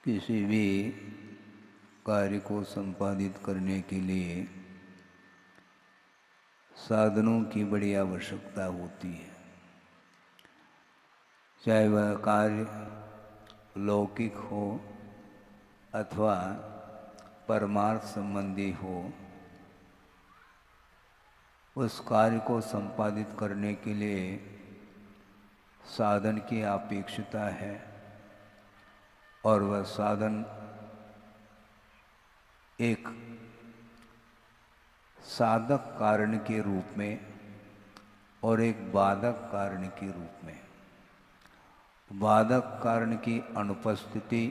किसी भी कार्य को संपादित करने के लिए साधनों की बड़ी आवश्यकता होती है। चाहे वह कार्य लौकिक हो अथवा परमार्थ संबंधी हो, उस कार्य को संपादित करने के लिए साधन की अपेक्षिता है और वह साधन एक साधक कारण के रूप में और एक बाधक कारण के रूप में। बाधक कारण की अनुपस्थिति,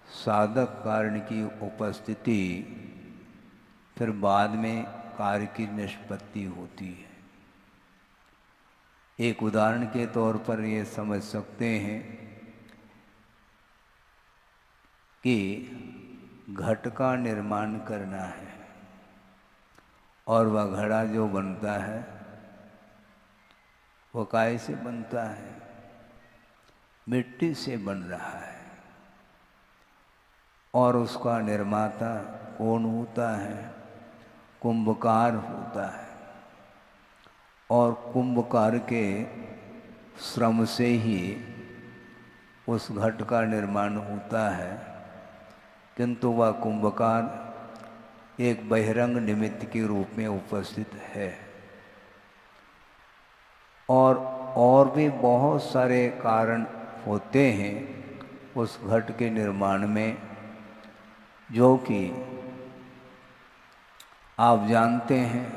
साधक कारण की उपस्थिति, फिर बाद में कार्य की निष्पत्ति होती है। एक उदाहरण के तौर पर ये समझ सकते हैं कि घट का निर्माण करना है और वह घड़ा जो बनता है वो काय से बनता है? मिट्टी से बन रहा है। और उसका निर्माता कौन होता है? कुंभकार होता है। और कुंभकार के श्रम से ही उस घट का निर्माण होता है, किंतु वह कुंभकार एक बहिरंग निमित्त के रूप में उपस्थित है। और भी बहुत सारे कारण होते हैं उस घट के निर्माण में, जो कि आप जानते हैं।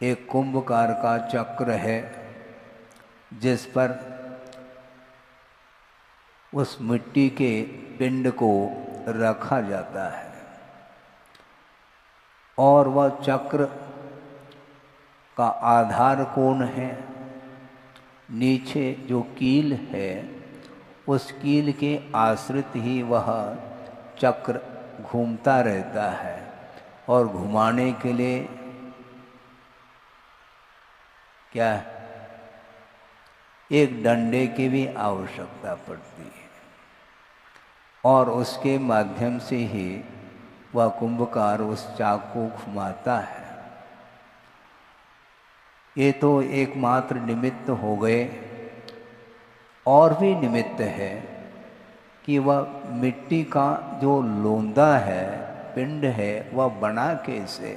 एक कुंभकार का चक्र है जिस पर उस मिट्टी के पिंड को रखा जाता है और वह चक्र का आधार कौन है? नीचे जो कील है, उस कील के आश्रित ही वह चक्र घूमता रहता है और घुमाने के लिए क्या एक डंडे की भी आवश्यकता पड़ती है और उसके माध्यम से ही वह कुंभकार उस चाक को घुमाता है। ये तो एकमात्र निमित्त हो गए। और भी निमित्त है कि वह मिट्टी का जो लोंदा है, पिंड है, वह बना कैसे?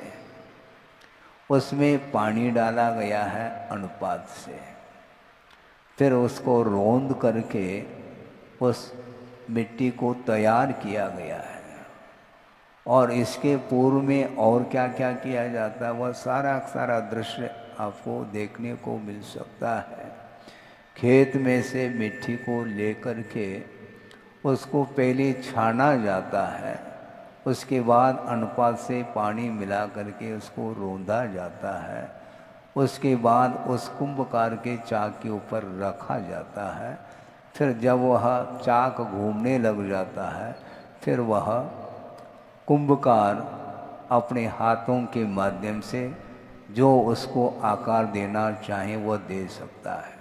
उसमें पानी डाला गया है अनुपात से, फिर उसको रोंद करके उस मिट्टी को तैयार किया गया है। और इसके पूर्व में और क्या क्या किया जाता है, वह सारा सारा दृश्य आपको देखने को मिल सकता है। खेत में से मिट्टी को लेकर के उसको पहले छाना जाता है, उसके बाद अनुपात से पानी मिला करके उसको रोंदा जाता है, उसके बाद उस कुंभकार के चाक के ऊपर रखा जाता है। फिर जब वह चाक घूमने लग जाता है, फिर वह कुंभकार अपने हाथों के माध्यम से जो उसको आकार देना चाहे वह दे सकता है।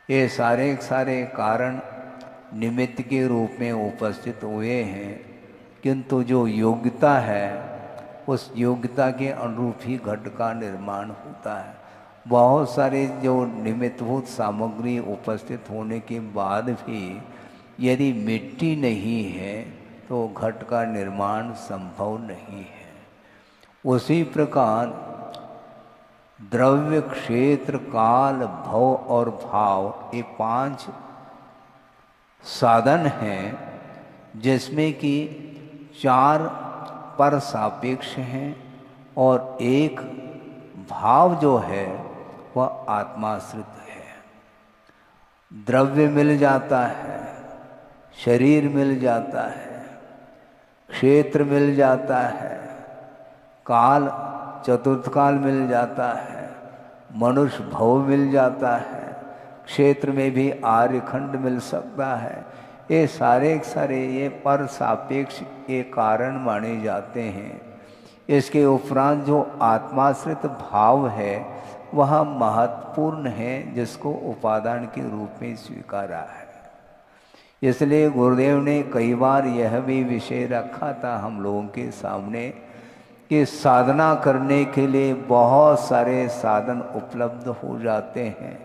ये सारे सारे कारण निमित्त के रूप में उपस्थित हुए हैं, किंतु जो योग्यता है उस योग्यता के अनुरूप ही घट का निर्माण होता है। बहुत सारे जो निमित्तभूत सामग्री उपस्थित होने के बाद भी यदि मिट्टी नहीं है तो घट का निर्माण संभव नहीं है। उसी प्रकार द्रव्य, क्षेत्र, काल, भव और भाव, ये 5 साधन हैं जिसमें कि 4 पर सापेक्ष हैं और एक भाव जो है वह आत्माश्रित है। द्रव्य मिल जाता है, शरीर मिल जाता है, क्षेत्र मिल जाता है, काल चतुर्थ काल मिल जाता है, मनुष्य भव मिल जाता है, क्षेत्र में भी आर्यखंड मिल सकता है। ये सारे सारे ये पर सापेक्ष के कारण माने जाते हैं। इसके उपरांत जो आत्माश्रित भाव है वह महत्वपूर्ण है, जिसको उपादान के रूप में स्वीकारा है। इसलिए गुरुदेव ने कई बार यह भी विषय रखा था हम लोगों के सामने कि साधना करने के लिए बहुत सारे साधन उपलब्ध हो जाते हैं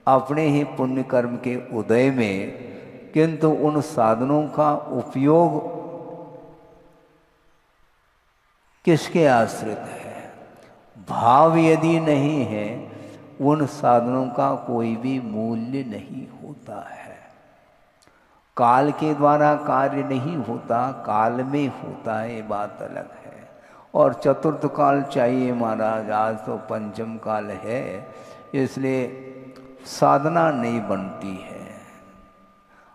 अपने ही पुण्य कर्म के उदय में, किंतु उन साधनों का उपयोग किसके आश्रित है? भाव यदि नहीं है, उन साधनों का कोई भी मूल्य नहीं होता है। काल के द्वारा कार्य नहीं होता, काल में होता है, ये बात अलग है। और चतुर्थ काल चाहिए महाराज, आज तो पंचम काल है, इसलिए साधना नहीं बनती है।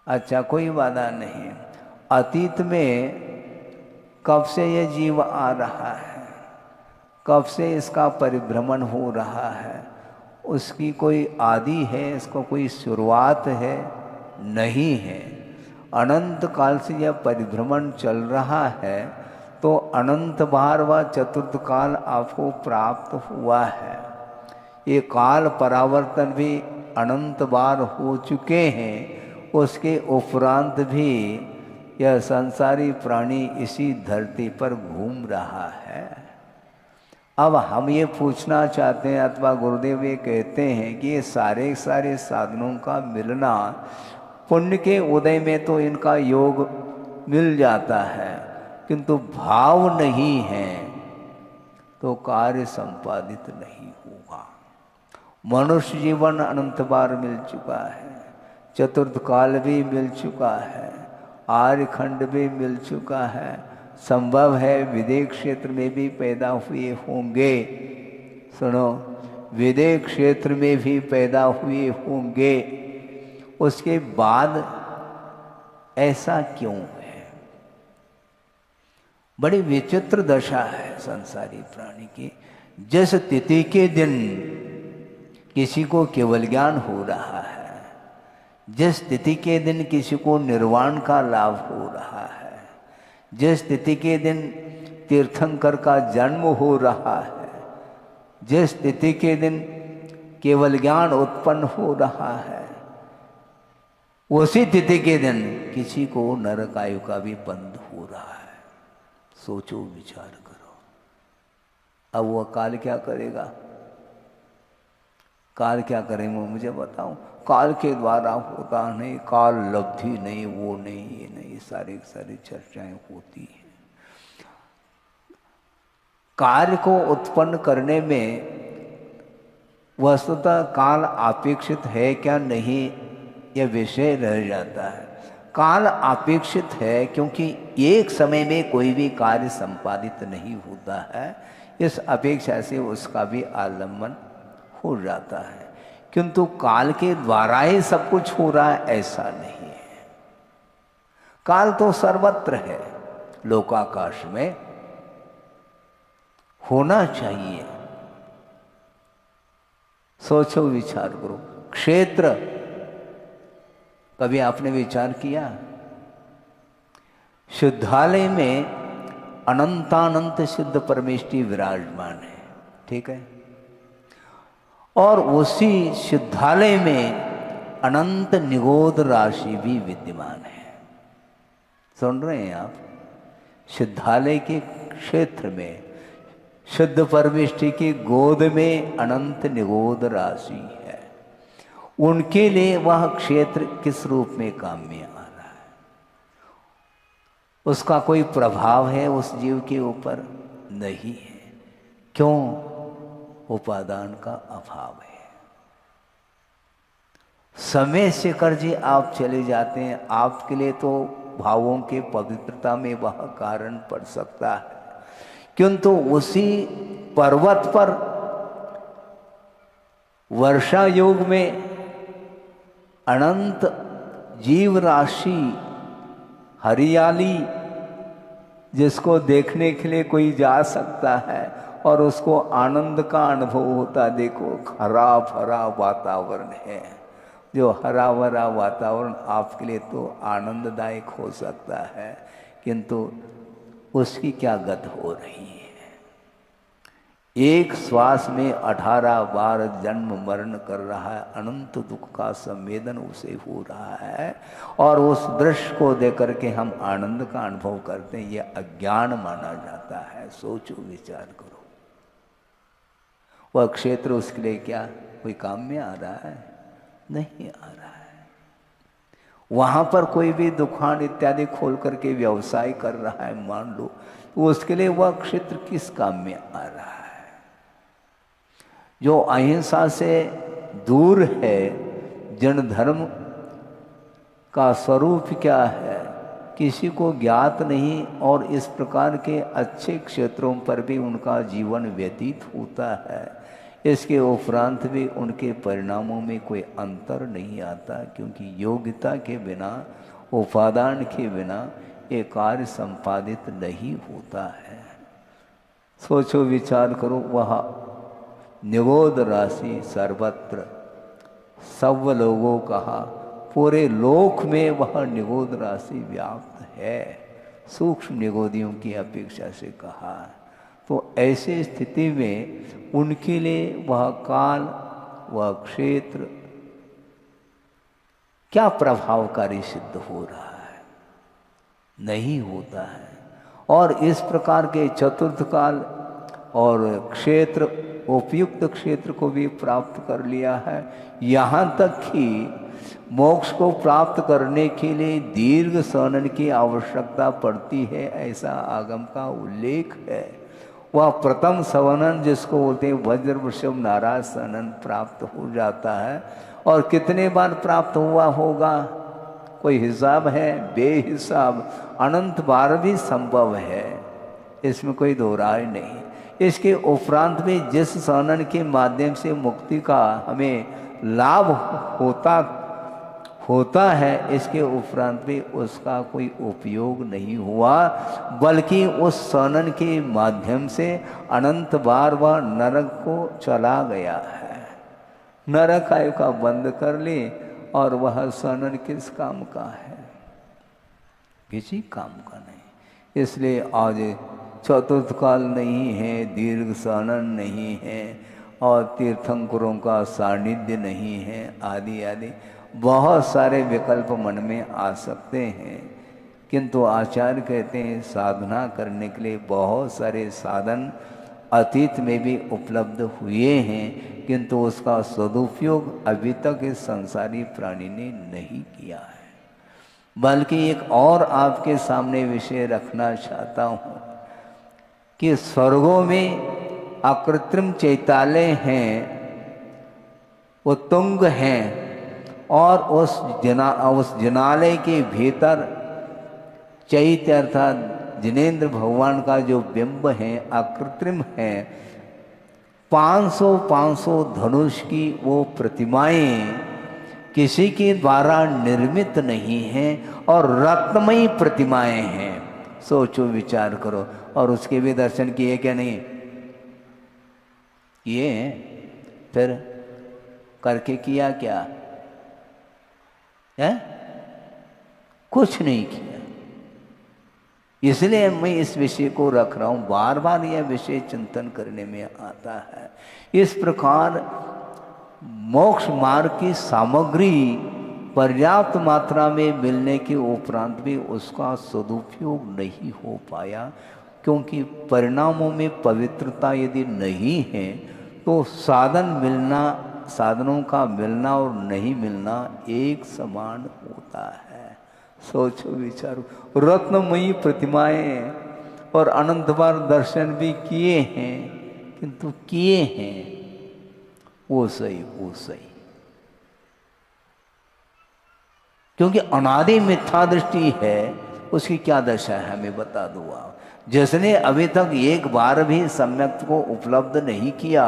अच्छा, कोई बाधा नहीं। अतीत में कब से ये जीव आ रहा है, कब से इसका परिभ्रमण हो रहा है, उसकी कोई आदि है, इसको कोई शुरुआत है? नहीं है। अनंत काल से यह परिभ्रमण चल रहा है, तो अनंत बार व चतुर्थ काल आपको प्राप्त हुआ है। ये काल परावर्तन भी अनंत बार हो चुके हैं, उसके उपरांत भी यह संसारी प्राणी इसी धरती पर घूम रहा है। अब हम ये पूछना चाहते हैं, अथवा गुरुदेव ये कहते हैं कि ये सारे सारे साधनों का मिलना, पुण्य के उदय में तो इनका योग मिल जाता है, किंतु भाव नहीं है तो कार्य संपादित नहीं होगा। मनुष्य जीवन अनंत बार मिल चुका है, चतुर्थ काल भी मिल चुका है, आर्यखंड भी मिल चुका है, संभव है विदेह क्षेत्र में भी पैदा हुए होंगे। सुनो, विदेह क्षेत्र में भी पैदा हुए होंगे, उसके बाद ऐसा क्यों है? बड़ी विचित्र दशा है संसारी प्राणी की। जिस तिथि के दिन किसी को केवल ज्ञान हो रहा है, जिस तिथि के दिन किसी को निर्वाण का लाभ हो रहा है, जिस तिथि के दिन तीर्थंकर का जन्म हो रहा है, जिस तिथि के दिन केवल ज्ञान उत्पन्न हो रहा है, उसी तिथि के दिन किसी को नरक आयु का भी बंध हो रहा है। सोचो, विचार करो। अब वह काल क्या करेगा? काल क्या करेंगे मुझे बताओ। काल के द्वारा होता नहीं, काल लब्धि नहीं, वो नहीं, ये नहीं, सारी सारी चर्चाएं होती हैं। कार्य को उत्पन्न करने में वस्तुतः काल अपेक्षित है क्या नहीं, यह विषय रह जाता है। काल अपेक्षित है, क्योंकि एक समय में कोई भी कार्य संपादित नहीं होता है। इस अपेक्षा से उसका भी आलम्बन हो जाता है, किंतु काल के द्वारा ही सब कुछ हो रहा है ऐसा नहीं है। काल तो सर्वत्र है, लोकाकाश में होना चाहिए। सोचो, विचार करो। क्षेत्र कभी आपने विचार किया? शुद्धालय में अनंतानंत शुद्ध परमेष्टि विराजमान है, ठीक है, और उसी शुद्धालय में अनंत निगोद राशि भी विद्यमान है। सुन रहे हैं आप? शुद्धालय के क्षेत्र में शुद्ध परमेष्टि की गोद में अनंत निगोद राशि है। उनके लिए वह क्षेत्र किस रूप में काम में आ रहा है? उसका कोई प्रभाव है उस जीव के ऊपर? नहीं है। क्यों? उपादान का अभाव है। समय शेखर जी आप चले जाते हैं, आपके लिए तो भावों के पवित्रता में वह कारण पड़ सकता है, किंतु उसी पर्वत पर वर्षा योग में अनंत जीव राशि, हरियाली, जिसको देखने के लिए कोई जा सकता है और उसको आनंद का अनुभव होता। देखो, हरा भरा वातावरण है। जो हरा भरा वातावरण आपके लिए तो आनंददायक हो सकता है, किंतु उसकी क्या गत हो रही है? एक श्वास में 18 बार जन्म मरण कर रहा है, अनंत दुख का संवेदन उसे हो रहा है, और उस दृश्य को देख करके हम आनंद का अनुभव करते हैं, यह अज्ञान माना जाता है। सोचो विचार करो, वह क्षेत्र उसके लिए क्या कोई काम में आ रहा है? नहीं आ रहा है। वहां पर कोई भी दुकान इत्यादि खोल करके व्यवसाय कर रहा है मान लो, तो उसके लिए वह क्षेत्र किस काम में आ रहा है? जो अहिंसा से दूर है, जन धर्म का स्वरूप क्या है किसी को ज्ञात नहीं, और इस प्रकार के अच्छे क्षेत्रों पर भी उनका जीवन व्यतीत होता है। इसके उपरांत भी उनके परिणामों में कोई अंतर नहीं आता, क्योंकि योग्यता के बिना, उपादान के बिना ये कार्य संपादित नहीं होता है। सोचो विचार करो, वह निगोद राशि सर्वत्र सब लोगों कहा, पूरे लोक में वह निगोद राशि व्याप्त है, सूक्ष्म निगोदियों की अपेक्षा से कहा। तो ऐसे स्थिति में उनके लिए वह काल, वह क्षेत्र क्या प्रभावकारी सिद्ध हो रहा है? नहीं होता है। और इस प्रकार के चतुर्थ काल और क्षेत्र, उपयुक्त क्षेत्र को भी प्राप्त कर लिया है। यहाँ तक कि मोक्ष को प्राप्त करने के लिए दीर्घ सहनन की आवश्यकता पड़ती है, ऐसा आगम का उल्लेख है। वह प्रथम सवनन जिसको बोलते हैं वज्र वृषभ नाराज सहनन प्राप्त हो जाता है, और कितने बार प्राप्त हुआ होगा कोई हिसाब है? बेहिसाब, अनंत बार भी संभव है, इसमें कोई दो राय नहीं। इसके उपरांत में जिस सहनन के माध्यम से मुक्ति का हमें लाभ होता है, इसके उपरांत भी उसका कोई उपयोग नहीं हुआ, बल्कि उस सहनन के माध्यम से अनंत बार वह नरक को चला गया है। नरक आयु का बंद कर ली, और वह सहनन किस काम का है? किसी काम का नहीं। इसलिए आज चतुर्थ काल नहीं है, दीर्घ सहनन नहीं है, और तीर्थंकरों का सानिध्य नहीं है, आदि आदि बहुत सारे विकल्प मन में आ सकते हैं। किंतु आचार्य कहते हैं साधना करने के लिए बहुत सारे साधन अतीत में भी उपलब्ध हुए हैं, किंतु उसका सदुपयोग अभी तक इस संसारी प्राणी ने नहीं किया है। बल्कि एक और आपके सामने विषय रखना चाहता हूँ कि स्वर्गों में अकृत्रिम चैतालय हैं, वो तुंग हैं, और उस जनालय के भीतर चैत्य अर्थात जिनेन्द्र भगवान का जो बिंब है अकृत्रिम है, 500 धनुष की वो प्रतिमाएं किसी के द्वारा निर्मित नहीं हैं, और रत्नमयी प्रतिमाएं हैं। सोचो विचार करो। और उसके भी दर्शन किए क्या? नहीं किए। फिर करके किया क्या है? कुछ नहीं किया। इसलिए मैं इस विषय को रख रहा हूं, बार बार यह विषय चिंतन करने में आता है। इस प्रकार मोक्ष मार्ग की सामग्री पर्याप्त मात्रा में मिलने के उपरांत भी उसका सदुपयोग नहीं हो पाया, क्योंकि परिणामों में पवित्रता यदि नहीं है तो साधनों का मिलना और नहीं मिलना एक समान होता है। सोचो विचारो, रत्नमयी प्रतिमाएं और अनंत बार दर्शन भी किए हैं, किंतु किए हैं वो सही। क्योंकि अनादि मिथ्या दृष्टि है, उसकी क्या दशा है हमें बता दो आप। जिसने अभी तक एक बार भी सम्यक को उपलब्ध नहीं किया,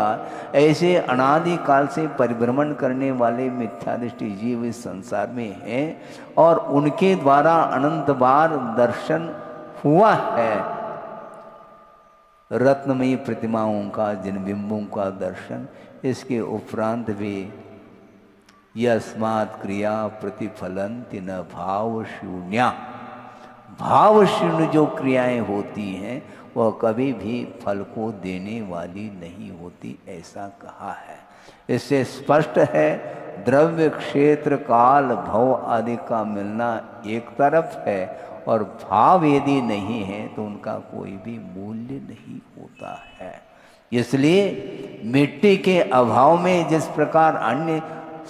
ऐसे अनादि काल से परिभ्रमण करने वाले मिथ्या दृष्टि जीव इस संसार में हैं, और उनके द्वारा अनंत बार दर्शन हुआ है रत्नमयी प्रतिमाओं का, जिन बिंबों का दर्शन। इसके उपरांत भी यस्मात् क्रिया प्रतिफलन्ति न भाव शून्या, भाव शून्य जो क्रियाएं होती हैं वह कभी भी फल को देने वाली नहीं होती, ऐसा कहा है। इससे स्पष्ट है द्रव्य क्षेत्र काल भव आदि का मिलना एक तरफ है और भाव यदि नहीं है तो उनका कोई भी मूल्य नहीं होता है। इसलिए मिट्टी के अभाव में जिस प्रकार अन्य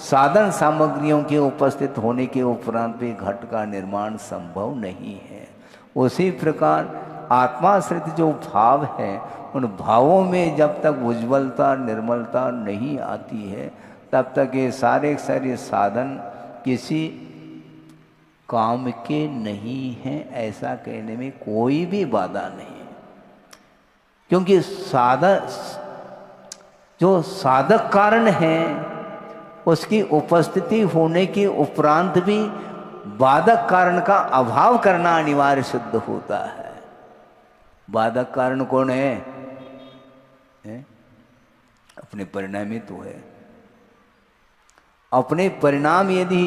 साधन सामग्रियों के उपस्थित होने के उपरांत भी घट का निर्माण संभव नहीं है, उसी प्रकार आत्माश्रित जो भाव है उन भावों में जब तक उज्ज्वलता निर्मलता नहीं आती है तब तक ये सारे साधन किसी काम के नहीं हैं, ऐसा कहने में कोई भी बाधा नहीं है। क्योंकि जो साधक कारण है उसकी उपस्थिति होने के उपरांत भी बाधक कारण का अभाव करना अनिवार्य सिद्ध होता है। बाधक कारण कौन है? अपने परिणामी तो है। अपने परिणाम यदि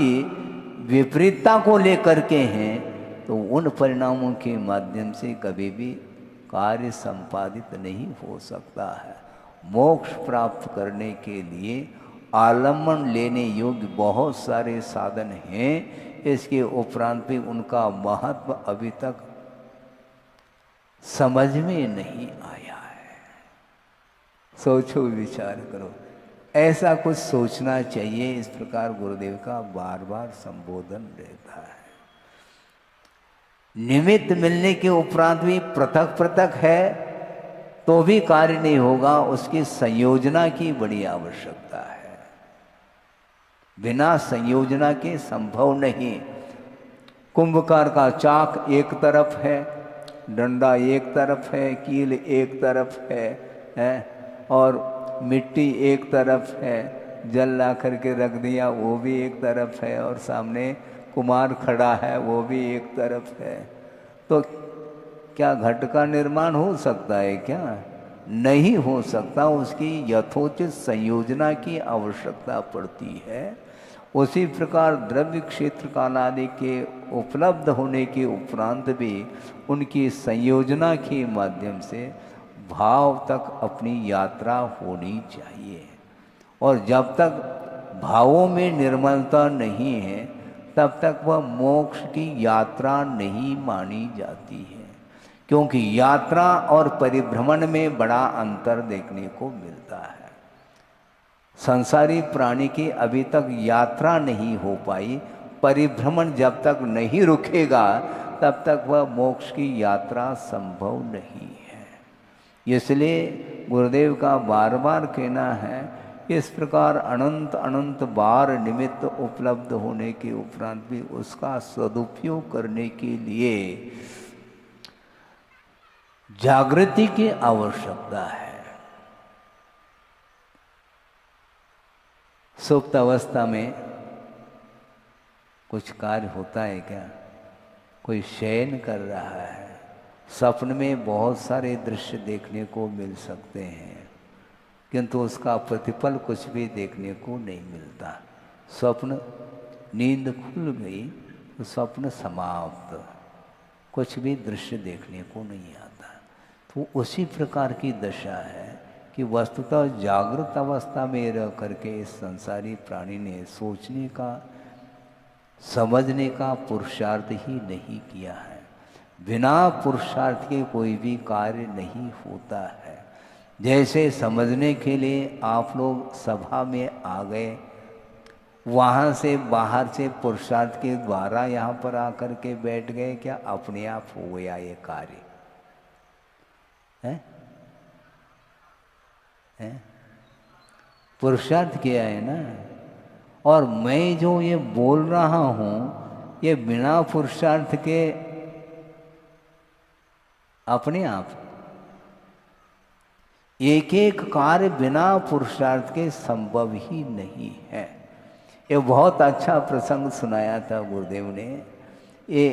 विपरीतता को लेकर के हैं तो उन परिणामों के माध्यम से कभी भी कार्य संपादित नहीं हो सकता है। मोक्ष प्राप्त करने के लिए आलम्बन लेने योग्य बहुत सारे साधन हैं, इसके उपरांत भी उनका महत्व अभी तक समझ में नहीं आया है। सोचो, विचार करो, ऐसा कुछ सोचना चाहिए। इस प्रकार गुरुदेव का बार बार संबोधन रहता है। निमित्त मिलने के उपरांत भी पृथक पृथक है तो भी कार्य नहीं होगा, उसकी संयोजना की बड़ी आवश्यकता है। बिना संयोजना के संभव नहीं। कुंभकार का चाक एक तरफ है, डंडा एक तरफ है, कील एक तरफ है और मिट्टी एक तरफ है, जल ला करके रख दिया वो भी एक तरफ है और सामने कुमार खड़ा है वो भी एक तरफ है। तो क्या घट का निर्माण हो सकता है? क्या नहीं हो सकता। उसकी यथोचित संयोजना की आवश्यकता पड़ती है। उसी प्रकार द्रव्य क्षेत्र काल आदि के उपलब्ध होने के उपरांत भी उनकी संयोजना के माध्यम से भाव तक अपनी यात्रा होनी चाहिए। और जब तक भावों में निर्मलता नहीं है तब तक वह मोक्ष की यात्रा नहीं मानी जाती है। क्योंकि यात्रा और परिभ्रमण में बड़ा अंतर देखने को मिलता है। संसारी प्राणी की अभी तक यात्रा नहीं हो पाई। परिभ्रमण जब तक नहीं रुकेगा तब तक वह मोक्ष की यात्रा संभव नहीं है। इसलिए गुरुदेव का बार बार कहना है, इस प्रकार अनंत अनंत बार निमित्त उपलब्ध होने के उपरांत भी उसका सदुपयोग करने के लिए जागृति की आवश्यकता है। सुप्त अवस्था में कुछ कार्य होता है क्या? कोई शयन कर रहा है, स्वप्न में बहुत सारे दृश्य देखने को मिल सकते हैं किंतु उसका प्रतिफल कुछ भी देखने को नहीं मिलता। स्वप्न, नींद खुल गई तो स्वप्न समाप्त, कुछ भी दृश्य देखने को नहीं आता। तो उसी प्रकार की दशा है कि वस्तुतः जागृत अवस्था में रह करके इस संसारी प्राणी ने सोचने का, समझने का पुरुषार्थ ही नहीं किया है। बिना पुरुषार्थ के कोई भी कार्य नहीं होता है। जैसे समझने के लिए आप लोग सभा में आ गए, वहाँ से बाहर से पुरुषार्थ के द्वारा यहाँ पर आकर के बैठ गए, क्या अपने आप हो गया ये कार्य है? पुरुषार्थ किया है ना। और मैं जो ये बोल रहा हूँ ये बिना पुरुषार्थ के अपने आप एक एक कार्य बिना पुरुषार्थ के संभव ही नहीं है। ये बहुत अच्छा प्रसंग सुनाया था गुरुदेव ने। ये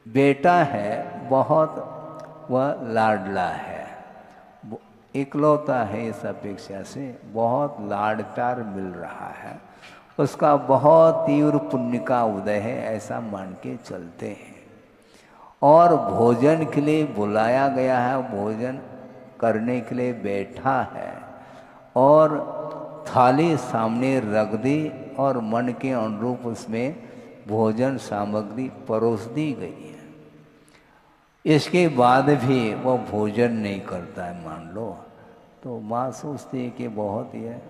बेटा है, बहुत वह लाडला है, इकलौता है, इस अपेक्षा से बहुत लाड प्यार मिल रहा है। उसका बहुत तीव्र पुण्य का उदय है, ऐसा मान के चलते हैं। और भोजन के लिए बुलाया गया है, भोजन करने के लिए बैठा है और थाली सामने रख दी और मन के अनुरूप उसमें भोजन सामग्री परोस दी गई है, इसके बाद भी वह भोजन नहीं करता है मान लो, तो माँ सोचती है कि बहुत ही है।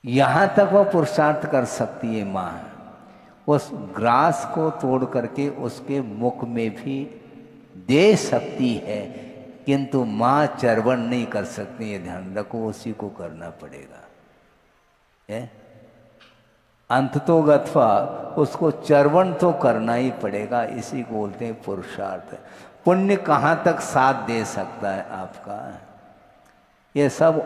यहाँ तक वह पुरुषार्थ कर सकती है माँ, उस ग्रास को तोड़ करके उसके मुख में भी दे सकती है, किंतु माँ चर्वण नहीं कर सकती है, ध्यान रखो, उसी को करना पड़ेगा है। अंत तो गत्वा उसको चर्वण तो करना ही पड़ेगा, इसी को बोलते हैं पुरुषार्थ। पुण्य कहाँ तक साथ दे सकता है आपका, ये सब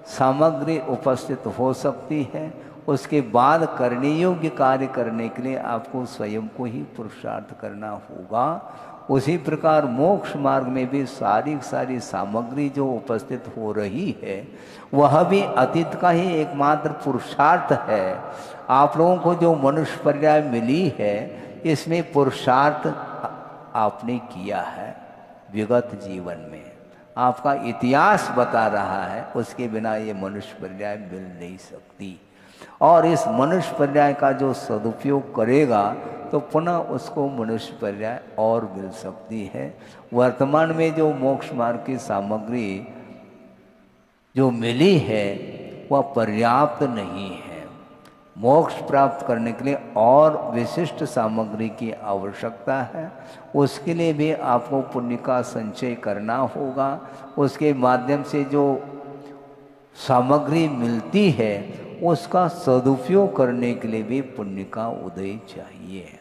सामग्री उपस्थित हो सकती है, उसके बाद करने योग्य कार्य करने के लिए आपको स्वयं को ही पुरुषार्थ करना होगा। उसी प्रकार मोक्ष मार्ग में भी सारी सामग्री जो उपस्थित हो रही है वह भी अतीत का ही एकमात्र पुरुषार्थ है। आप लोगों को जो मनुष्य पर्याय मिली है इसमें पुरुषार्थ आपने किया है विगत जीवन में, आपका इतिहास बता रहा है, उसके बिना ये मनुष्य पर्याय मिल नहीं सकती। और इस मनुष्य पर्याय का जो सदुपयोग करेगा तो पुनः उसको मनुष्य पर्याय और मिल सकती है। वर्तमान में जो मोक्ष मार्ग की सामग्री जो मिली है वह पर्याप्त नहीं है, मोक्ष प्राप्त करने के लिए और विशिष्ट सामग्री की आवश्यकता है। उसके लिए भी आपको पुण्य का संचय करना होगा, उसके माध्यम से जो सामग्री मिलती है उसका सदुपयोग करने के लिए भी पुण्य का उदय चाहिए।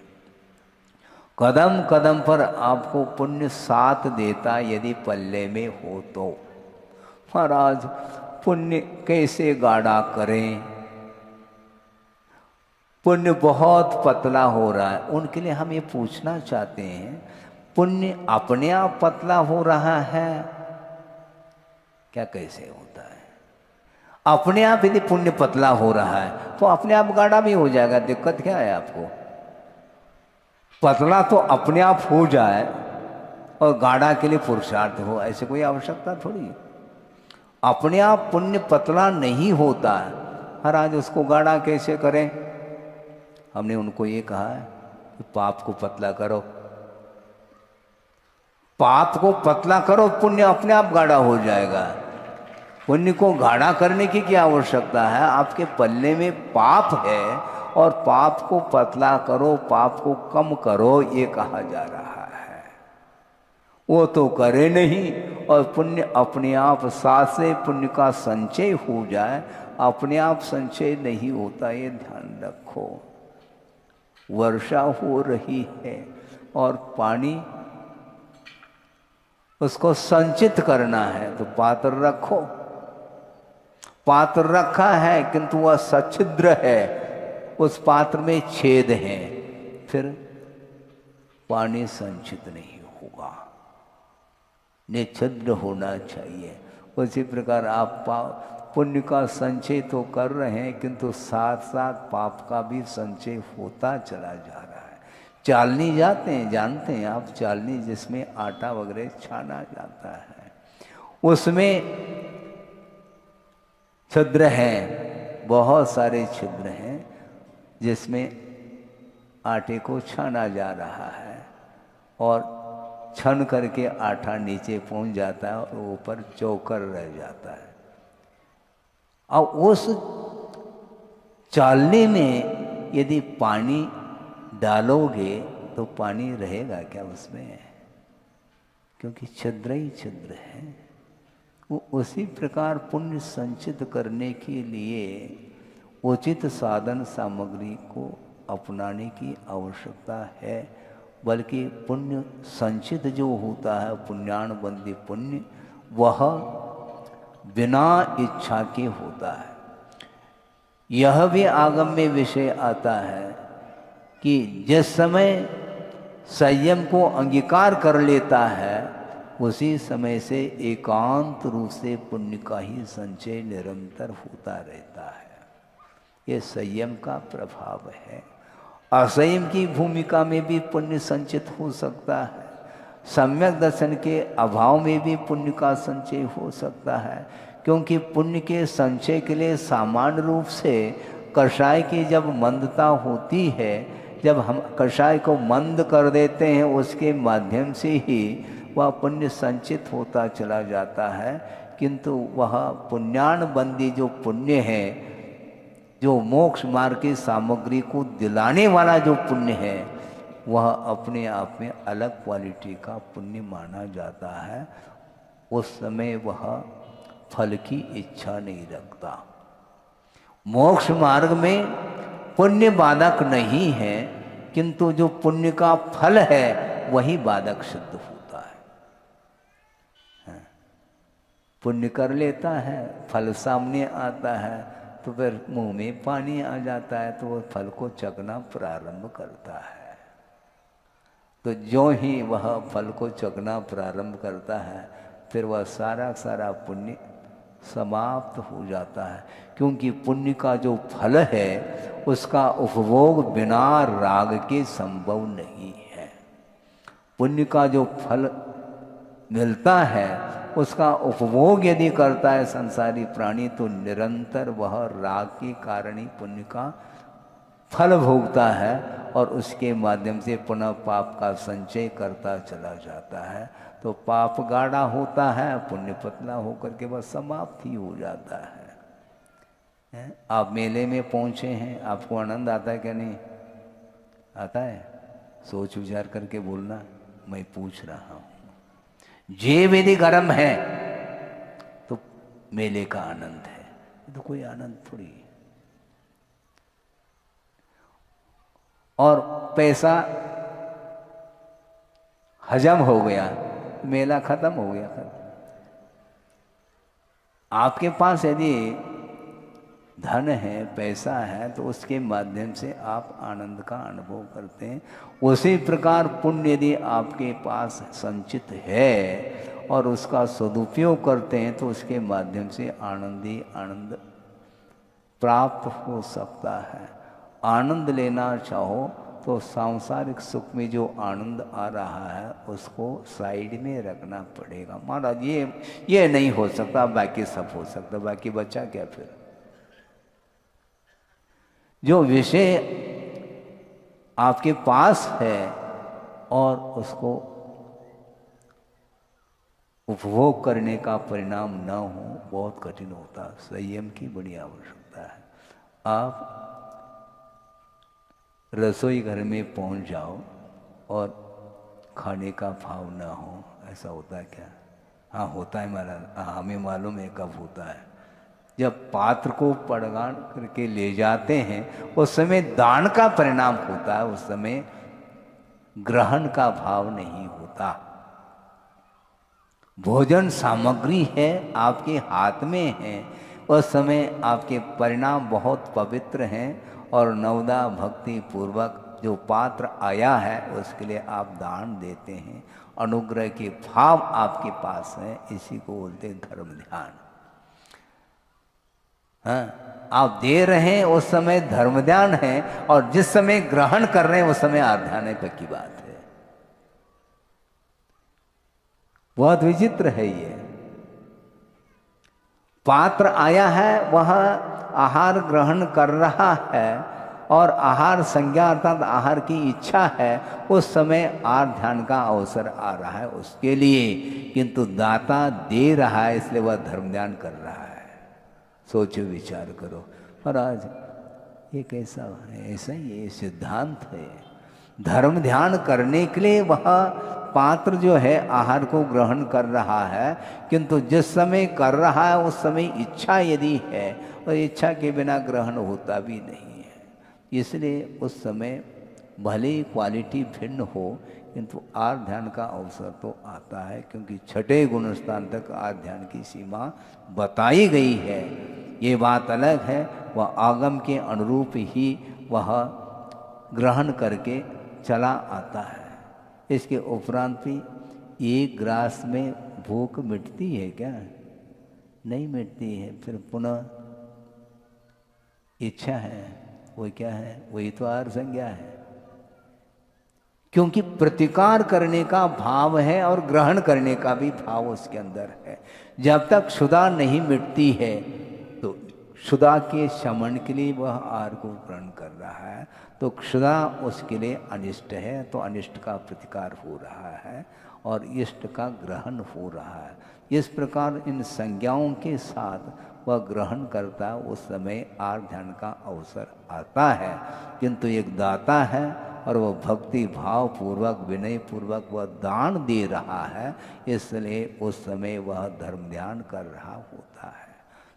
कदम कदम पर आपको पुण्य साथ देता यदि पल्ले में हो तो। महाराज पुण्य कैसे गाढ़ा करें, पुण्य बहुत पतला हो रहा है, उनके लिए हम ये पूछना चाहते हैं पुण्य अपने आप पतला हो रहा है क्या, कैसे होता है? अपने आप यदि पुण्य पतला हो रहा है तो अपने आप गाढ़ा भी हो जाएगा, दिक्कत क्या है आपको? पतला तो अपने आप हो जाए और गाढ़ा के लिए पुरुषार्थ हो, ऐसे कोई आवश्यकता थोड़ी। अपने आप पुण्य पतला नहीं होता है, महाराज उसको गाढ़ा कैसे करें? हमने उनको ये कहा है कि पाप को पतला करो, पाप को पतला करो, पुण्य अपने आप गाढ़ा हो जाएगा। पुण्य को गाढ़ा करने की क्या आवश्यकता है? आपके पल्ले में पाप है और पाप को पतला करो, पाप को कम करो, ये कहा जा रहा है। वो तो करे नहीं और पुण्य अपने आप साथ से पुण्य का संचय हो जाए, अपने आप संचय नहीं होता, ये ध्यान रखो। वर्षा हो रही है और पानी उसको संचित करना है तो पात्र रखो, पात्र रखा है किंतु वह सच्छिद्र है, उस पात्र में छेद हैं, फिर पानी संचित नहीं होगा, निच्छिद्र होना चाहिए। उसी प्रकार आप पुण्य का संचय तो कर रहे हैं किंतु साथ साथ पाप का भी संचय होता चला जा रहा है। चालनी जाते हैं, जानते हैं आप, चालनी जिसमें आटा वगैरह छाना जाता है, उसमें छिद्र हैं, बहुत सारे छिद्र हैं जिसमें आटे को छाना जा रहा है और छन करके आटा नीचे पहुंच जाता है और ऊपर चौकर रह जाता है। और उस चालनी में यदि पानी डालोगे तो पानी रहेगा क्या उसमें? क्योंकि छिद्र ही छिद्र है। वो उसी प्रकार पुण्य संचित करने के लिए उचित साधन सामग्री को अपनाने की आवश्यकता है। बल्कि पुण्य संचित जो होता है, पुण्यान बंदी पुण्य, वह बिना इच्छा के होता है। यह भी आगम में विषय आता है कि जिस समय संयम को अंगीकार कर लेता है उसी समय से एकांत रूप से पुण्य का ही संचय निरंतर होता रहता है। ये संयम का प्रभाव है। असंयम की भूमिका में भी पुण्य संचित हो सकता है, सम्यक दर्शन के अभाव में भी पुण्य का संचय हो सकता है। क्योंकि पुण्य के संचय के लिए सामान्य रूप से कषाय की जब मंदता होती है, जब हम कषाय को मंद कर देते हैं, उसके माध्यम से ही वह पुण्य संचित होता चला जाता है। किंतु वह पुण्यान बंदी जो पुण्य है, जो मोक्ष मार्ग की सामग्री को दिलाने वाला जो पुण्य है, वह अपने आप में अलग क्वालिटी का पुण्य माना जाता है। उस समय वह फल की इच्छा नहीं रखता। मोक्ष मार्ग में पुण्य बाधक नहीं है, किंतु जो पुण्य का फल है वही बाधक सिद्ध होता है। पुण्य कर लेता है, फल सामने आता है, तो फिर मुंह में पानी आ जाता है, तो वह फल को चखना प्रारंभ करता है। तो जो ही वह फल को चखना प्रारंभ करता है, फिर वह सारा सारा पुण्य समाप्त हो जाता है। क्योंकि पुण्य का जो फल है उसका उपभोग बिना राग के संभव नहीं है। पुण्य का जो फल मिलता है उसका उपभोग यदि करता है संसारी प्राणी, तो निरंतर वह राग के कारण ही पुण्य का फल भोगता है और उसके माध्यम से पुनः पाप का संचय करता चला जाता है। तो पाप गाढ़ा होता है, पुण्य पतला होकर के बस समाप्त ही हो जाता है। आप मेले में पहुंचे हैं, आपको आनंद आता है क्या? नहीं आता है? सोच विचार करके बोलना, मैं पूछ रहा हूं। जेब यदि गर्म है तो मेले का आनंद है, तो कोई आनंद थोड़ी है। और पैसा हजम हो गया, मेला खत्म हो गया। आपके पास यदि धन है, पैसा है, तो उसके माध्यम से आप आनंद का अनुभव करते हैं। उसी प्रकार पुण्य यदि आपके पास संचित है और उसका सदुपयोग करते हैं, तो उसके माध्यम से आनंद ही आनंद प्राप्त हो सकता है। आनंद लेना चाहो तो सांसारिक सुख में जो आनंद आ रहा है उसको साइड में रखना पड़ेगा। महाराज ये नहीं हो सकता, बाकी सब हो सकता, बाकी बचा क्या? फिर जो विषय आपके पास है और उसको उपभोग करने का परिणाम न हो, बहुत कठिन होता। संयम की बड़ी आवश्यकता है। आप रसोई घर में पहुंच जाओ और खाने का भाव ना हो, ऐसा होता है क्या? हाँ होता है महाराज, हमें मालूम है कब होता है। जब पात्र को पड़गान करके ले जाते हैं उस समय दान का परिणाम होता है, उस समय ग्रहण का भाव नहीं होता। भोजन सामग्री है, आपके हाथ में है, उस समय आपके परिणाम बहुत पवित्र हैं और नवदा भक्ति पूर्वक जो पात्र आया है उसके लिए आप दान देते हैं। अनुग्रह के भाव आपके पास है, इसी को बोलते हैं धर्म ध्यान। हाँ, आप दे रहे हैं उस समय धर्म ध्यान है, और जिस समय ग्रहण कर रहे हैं उस समय आध्यान है। पक्की बात है, बहुत विचित्र है ये। पात्र आया है, वह आहार ग्रहण कर रहा है और आहार संज्ञा अर्थात आहार की इच्छा है, उस समय ध्यान का अवसर आ रहा है उसके लिए, किंतु दाता दे रहा है इसलिए वह धर्म ध्यान कर रहा है। सोचो विचार करो महाराज, ये कैसा है? ऐसा ही ये सिद्धांत है। धर्म ध्यान करने के लिए वह पात्र जो है आहार को ग्रहण कर रहा है, किंतु जिस समय कर रहा है उस समय इच्छा यदि है, और इच्छा के बिना ग्रहण होता भी नहीं है। इसलिए उस समय भले ही क्वालिटी भिन्न हो, किंतु ध्यान का अवसर तो आता है, क्योंकि छठे गुण स्थान तक ध्यान की सीमा बताई गई है। ये बात अलग है, वह आगम के अनुरूप ही वह ग्रहण करके चला आता है। इसके उपरांत भी एक ग्रास में भूख मिटती है क्या? नहीं मिटती है। फिर पुनः इच्छा है, वो क्या है? वही तो आहार संज्ञा है। क्योंकि प्रतिकार करने का भाव है और ग्रहण करने का भी भाव उसके अंदर है। जब तक क्षुधा नहीं मिटती है तो क्षुधा के शमन के लिए वह आहार को ग्रहण कर रहा है, तो क्षुधा उसके लिए अनिष्ट है, तो अनिष्ट का प्रतिकार हो रहा है और इष्ट का ग्रहण हो रहा है। इस प्रकार इन संज्ञाओं के साथ वह ग्रहण करता है, उस समय आहार ध्यान का अवसर आता है। किंतु एक दाता है और वह भक्ति भाव पूर्वक विनय पूर्वक वह दान दे रहा है, इसलिए उस समय वह धर्म ध्यान कर रहा होता है।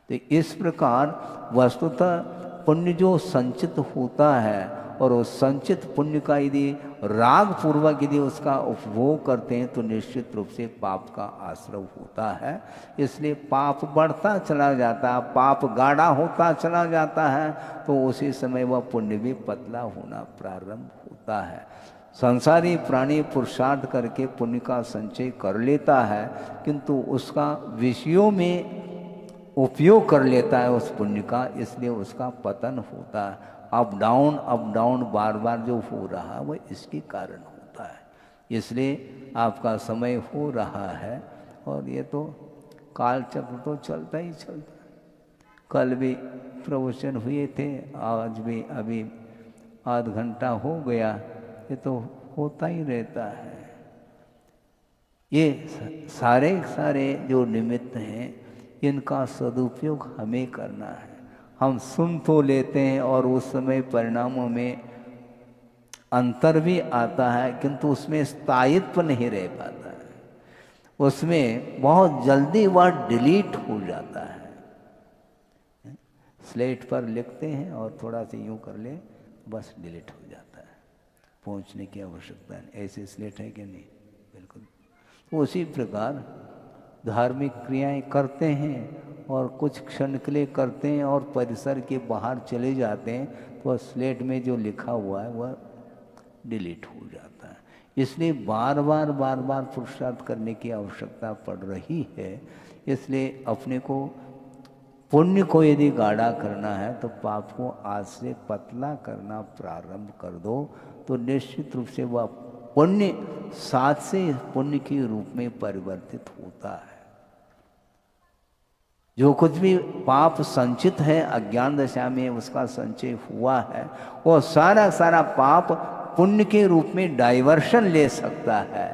तो इस प्रकार वस्तुतः पुण्य जो संचित होता है और उस संचित पुण्य का यदि राग पूर्वक यदि उसका उपभोग करते हैं तो निश्चित रूप से पाप का आश्रय होता है। इसलिए पाप बढ़ता चला जाता है, पाप गाढ़ा होता चला जाता है, तो उसी समय वह पुण्य भी पतला होना प्रारंभ होता है। संसारी प्राणी पुरुषार्थ करके पुण्य का संचय कर लेता है, किंतु उसका विषयों में उपयोग कर लेता है उस पुण्य का, इसलिए उसका पतन होता है। अप डाउन बार बार जो हो रहा वह इसके कारण होता है। इसलिए आपका समय हो रहा है और ये तो काल चक्र तो चलता ही चलता है। कल भी प्रवचन हुए थे, आज भी अभी आध घंटा हो गया, ये तो होता ही रहता है। ये सारे जो निमित्त हैं इनका सदुपयोग हमें करना है। हम सुन तो लेते हैं और उस समय परिणामों में अंतर भी आता है, किंतु उसमें स्थायित्व नहीं रह पाता है, उसमें बहुत जल्दी वह डिलीट हो जाता है। स्लेट पर लिखते हैं और थोड़ा सा यूं कर ले, बस डिलीट हो जाता है, पहुंचने की आवश्यकता नहीं। ऐसे स्लेट है कि नहीं? बिल्कुल। तो उसी प्रकार धार्मिक क्रियाएं करते हैं और कुछ क्षण के लिए करते हैं और परिसर के बाहर चले जाते हैं, तो वह स्लेट में जो लिखा हुआ है वह डिलीट हो जाता है। इसलिए बार बार पुरुषार्थ करने की आवश्यकता पड़ रही है। इसलिए अपने को पुण्य को यदि गाढ़ा करना है तो पाप को आज से पतला करना प्रारंभ कर दो, तो निश्चित रूप से वह पुण्य साथ से पुण्य के रूप में परिवर्तित होता है। जो कुछ भी पाप संचित है अज्ञान दशा में उसका संचय हुआ है, वो सारा पाप पुण्य के रूप में डाइवर्शन ले सकता है।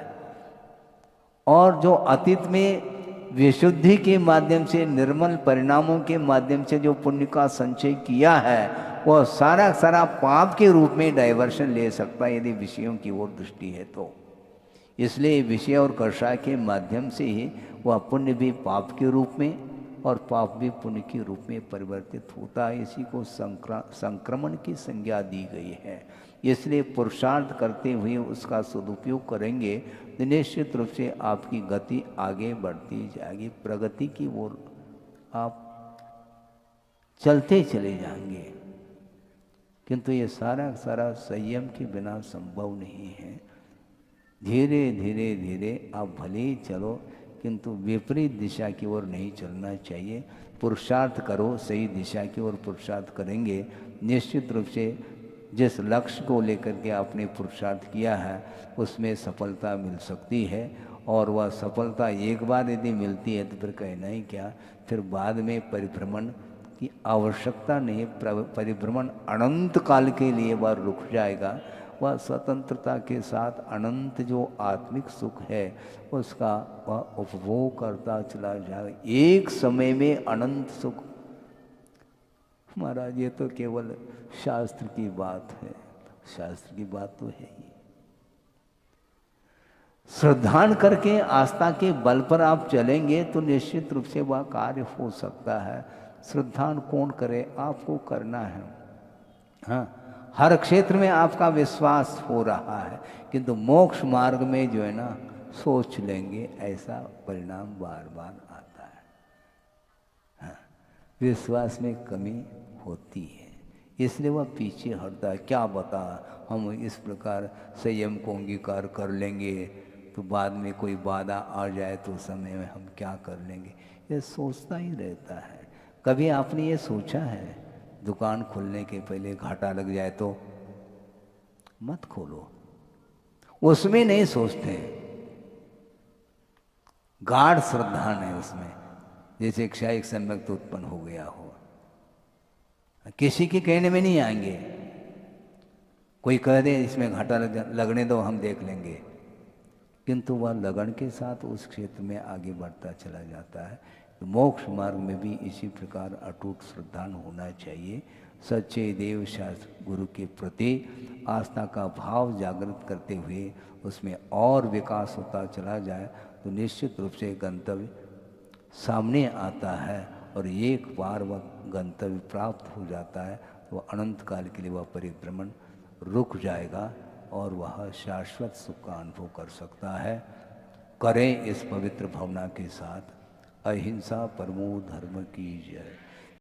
और जो अतीत में विशुद्धि के माध्यम से निर्मल परिणामों के माध्यम से जो पुण्य का संचय किया है, वह सारा पाप के रूप में डाइवर्शन ले सकता है यदि विषयों की ओर दृष्टि है तो। इसलिए विषय और कर्षा के माध्यम से ही वह पुण्य भी पाप के रूप में और पाप भी पुण्य के रूप में परिवर्तित होता है। इसी को संक्रमण की संज्ञा दी गई है। इसलिए पुरुषार्थ करते हुए उसका सदुपयोग करेंगे तो निश्चित रूप से आपकी गति आगे बढ़ती जाएगी, प्रगति की ओर आप चलते चले जाएंगे। किंतु ये सारा संयम के बिना संभव नहीं है। धीरे धीरे आप भले ही चलो, किंतु विपरीत दिशा की ओर नहीं चलना चाहिए। पुरुषार्थ करो, सही दिशा की ओर पुरुषार्थ करेंगे, निश्चित रूप से जिस लक्ष्य को लेकर के आपने पुरुषार्थ किया है उसमें सफलता मिल सकती है। और वह सफलता एक बार यदि मिलती है तो फिर कहना ही क्या, फिर बाद में परिभ्रमण की आवश्यकता नहीं। परिभ्रमण अनंत काल के लिए वह रुक जाएगा। वह स्वतंत्रता के साथ अनंत जो आत्मिक सुख है उसका वह उपभोग करता चला जाएगा। एक समय में अनंत सुख। महाराज ये तो केवल शास्त्र की बात है, शास्त्र की बात तो है ही। श्रद्धान करके आस्था के बल पर आप चलेंगे तो निश्चित रूप से वह कार्य हो सकता है। श्रद्धान कौन करे, आपको करना है। हाँ, हर क्षेत्र में आपका विश्वास हो रहा है, किंतु मोक्ष मार्ग में जो है ना सोच लेंगे, ऐसा परिणाम बार बार आता है। हाँ, विश्वास में कमी होती है, इसलिए वह पीछे हटता है। क्या बता, हम इस प्रकार संयम को अंगीकार कर लेंगे तो बाद में कोई बाधा आ जाए तो समय में हम क्या कर लेंगे, ये सोचता ही रहता है। कभी आपने ये सोचा है दुकान खोलने के पहले घाटा लग जाए तो मत खोलो। उसमें नहीं सोचते, गाढ़ श्रद्धा नहीं उसमें, जैसे क्षयिक सम्यक उत्पन्न हो गया हो। किसी के कहने में नहीं आएंगे, कोई कह दे इसमें घाटा लगने दो हम देख लेंगे, किंतु वह लगन के साथ उस क्षेत्र में आगे बढ़ता चला जाता है। तो मोक्ष मार्ग में भी इसी प्रकार अटूट श्रद्धा होना चाहिए। सच्चे देव शास्त्र गुरु के प्रति आस्था का भाव जागृत करते हुए उसमें और विकास होता चला जाए तो निश्चित रूप से गंतव्य सामने आता है, और एक बार वह गंतव्य प्राप्त हो जाता है तो वह अनंत काल के लिए वह परिभ्रमण रुक जाएगा और वह शाश्वत सुख का अनुभव कर सकता है। करें इस पवित्र भावना के साथ। अहिंसा परमो धर्म की जय।